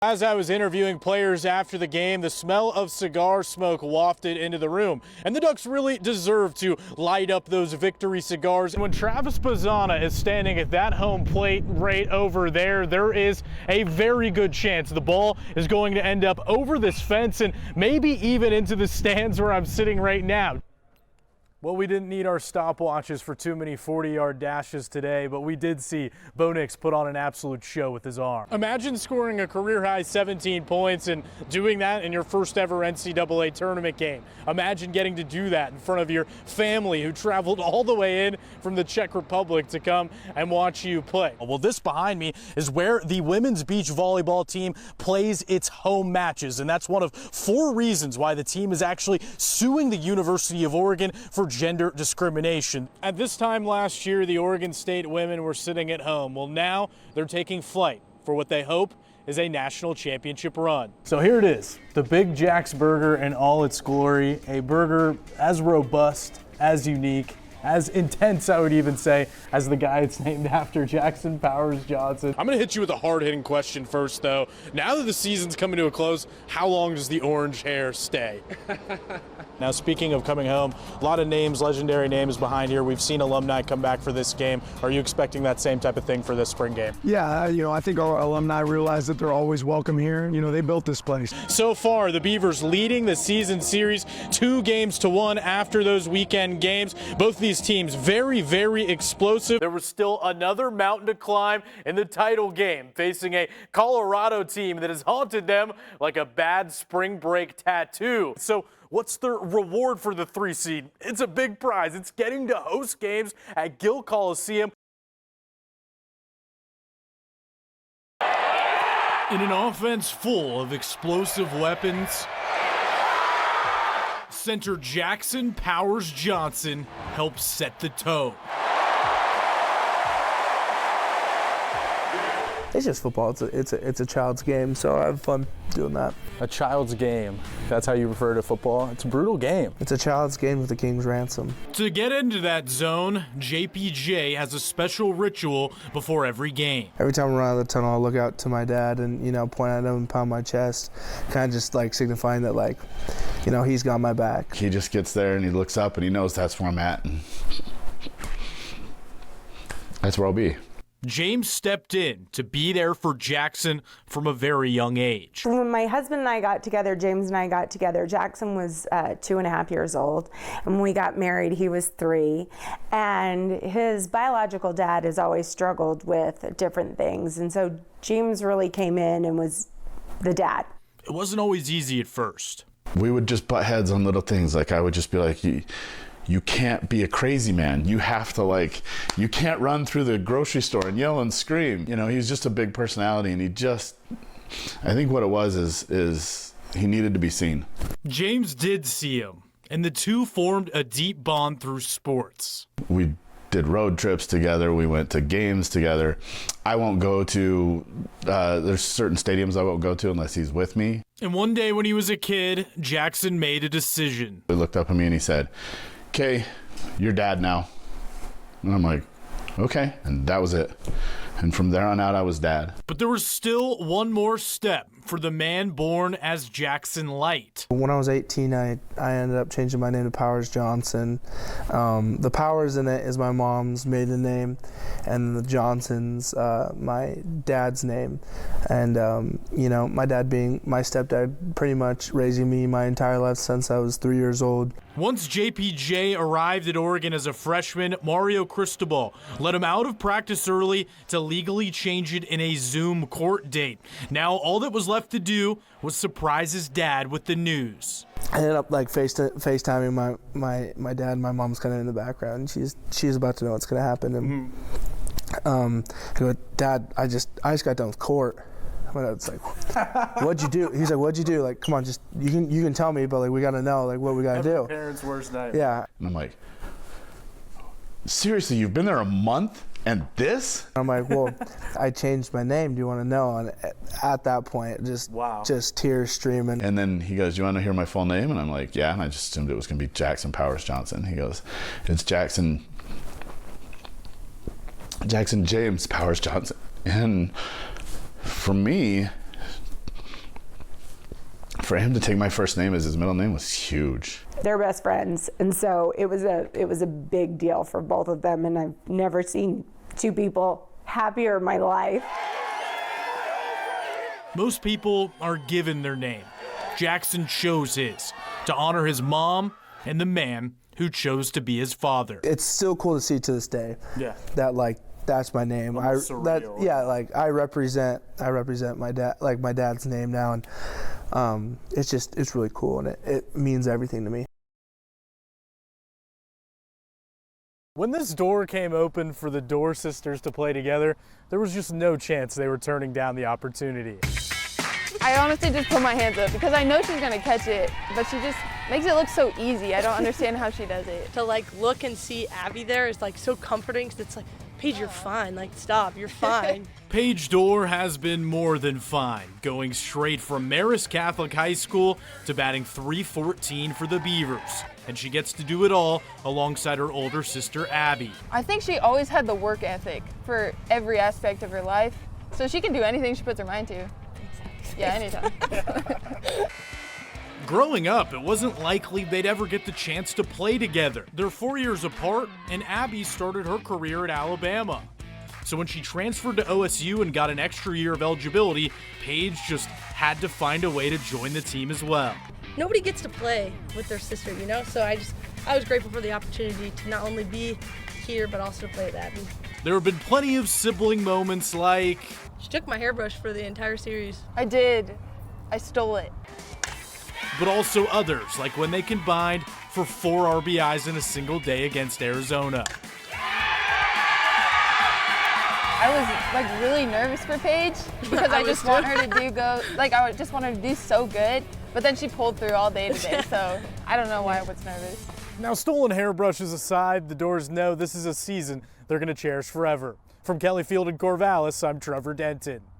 As I was interviewing players after the game, the smell of cigar smoke wafted into the room, and the Ducks really deserve to light up those victory cigars. And when Travis Bazzana is standing at that home plate right over there, there is a very good chance the ball is going to end up over this fence and maybe even into the stands where I'm sitting right now. Well, we didn't need our stopwatches for too many 40-yard dashes today, but we did see Bo Nix put on an absolute show with his arm. Imagine scoring a career-high 17 points and doing that in your first ever NCAA tournament game. Imagine getting to do that in front of your family who traveled all the way in from the Czech Republic to come and watch you play. Well, this behind me is where the women's beach volleyball team plays its home matches, and that's one of 4 reasons why the team is actually suing the University of Oregon for gender discrimination. At this time last year, the Oregon State women were sitting at home. Well, now they're taking flight for what they hope is a national championship run. So here it is, the Big Jack's Burger in all its glory, a burger as robust, as unique, as intense, I would even say, as the guy it's named after, Jackson Powers Johnson. I'm gonna hit you with a hard-hitting question first, though. Now that the season's coming to a close, how long does the orange hair stay? Now, speaking of coming home, a lot of names, legendary names behind here. We've seen alumni come back for this game. Are you expecting that same type of thing for this spring game? Yeah, I think our alumni realize that they're always welcome here. They built this place. So far, the Beavers leading the season series 2-1 after those weekend games. Both these teams very, very explosive. There was still another mountain to climb in the title game, facing a Colorado team that has haunted them like a bad spring break tattoo. So what's the reward for the 3 seed? It's a big prize. It's getting to host games at Gill Coliseum. In an offense full of explosive weapons, center Jackson Powers Johnson helps set the tone. It's just football. It's a child's game, so I have fun doing that. A child's game. That's how you refer to football. It's a brutal game. It's a child's game with the king's ransom. To get into that zone, JPJ has a special ritual before every game. Every time I run out of the tunnel, I look out to my dad and, point at him and pound my chest, kind of just like signifying that, he's got my back. He just gets there and he looks up and he knows that's where I'm at. And that's where I'll be. James stepped in to be there for Jackson from a very young age. When my husband and I got together, James and I got together, Jackson was 2.5 years old. And when we got married, he was 3. And his biological dad has always struggled with different things. And so James really came in and was the dad. It wasn't always easy at first. We would just butt heads on little things. I would just be like, you can't be a crazy man. You have to you can't run through the grocery store and yell and scream. He's just a big personality, and I think what it was is he needed to be seen. James did see him, and the two formed a deep bond through sports. We did road trips together. We went to games together. I won't go to, there's certain stadiums I won't go to unless he's with me. And one day when he was a kid, Jackson made a decision. He looked up at me and he said, "Okay, you're dad now." And I'm like, okay. And that was it. And from there on out, I was dad. But there was still one more step for the man born as Jackson Light. When I was 18, I ended up changing my name to Powers Johnson. The Powers in it is my mom's maiden name, and the Johnson's my dad's name. And, my dad being my stepdad, pretty much raising me my entire life since I was 3 years old. Once JPJ arrived at Oregon as a freshman, Mario Cristobal let him out of practice early to legally change it in a Zoom court date. Now all that was left to do was surprise his dad with the news. I ended up FaceTiming my dad, and my mom's kind of in the background. She's about to know what's going to happen. And I go, "Dad, I just got done with court." My dad's like, "What'd you do?" He's like, "What'd you do? Come on, just you can tell me, but we gotta know what we gotta do." Parents' worst nightmare. Yeah. And I'm like, "Seriously, you've been there a month and this?" I'm like, "Well, I changed my name. Do you want to know?" And at that point, just tears streaming. And then he goes, "You want to hear my full name?" And I'm like, "Yeah." And I just assumed it was gonna be Jackson Powers Johnson. He goes, "It's Jackson James Powers Johnson." And for me, For him to take my first name as his middle name was huge. They're best friends, and so it was a big deal for both of them, and I've never seen two people happier in my life. Most people are given their name. Jackson chose his to honor his mom and the man who chose to be his father. It's still cool to see to this day. Yeah. That like that's my name. I represent my dad, like my dad's name now, and it's really cool, and it means everything to me. When this door came open for the Dorr sisters to play together, there was just no chance they were turning down the opportunity. I honestly just put my hands up because I know she's gonna catch it, but she just makes it look so easy. I don't understand how she does it. To like look and see Abby there is like so comforting because it's like, Paige, you're fine. Like, stop, you're fine. Paige Dorr has been more than fine, going straight from Marist Catholic High School to batting .314 for the Beavers. And she gets to do it all alongside her older sister, Abby. I think she always had the work ethic for every aspect of her life, so she can do anything she puts her mind to. Yeah, anytime. Growing up, it wasn't likely they'd ever get the chance to play together. They're 4 years apart, and Abby started her career at Alabama. So when she transferred to OSU and got an extra year of eligibility, Paige just had to find a way to join the team as well. Nobody gets to play with their sister, you know? So I was grateful for the opportunity to not only be here, but also play with Abby. There have been plenty of sibling moments like... She took my hairbrush for the entire series. I did. I stole it. But also others, like when they combined for 4 RBIs in a single day against Arizona. I was like really nervous for Paige because I just want her to do so good. But then she pulled through all day today, so I don't know why I was nervous. Now, stolen hairbrushes aside, the Doors know this is a season they're going to cherish forever. From Kelly Field in Corvallis, I'm Trevor Denton.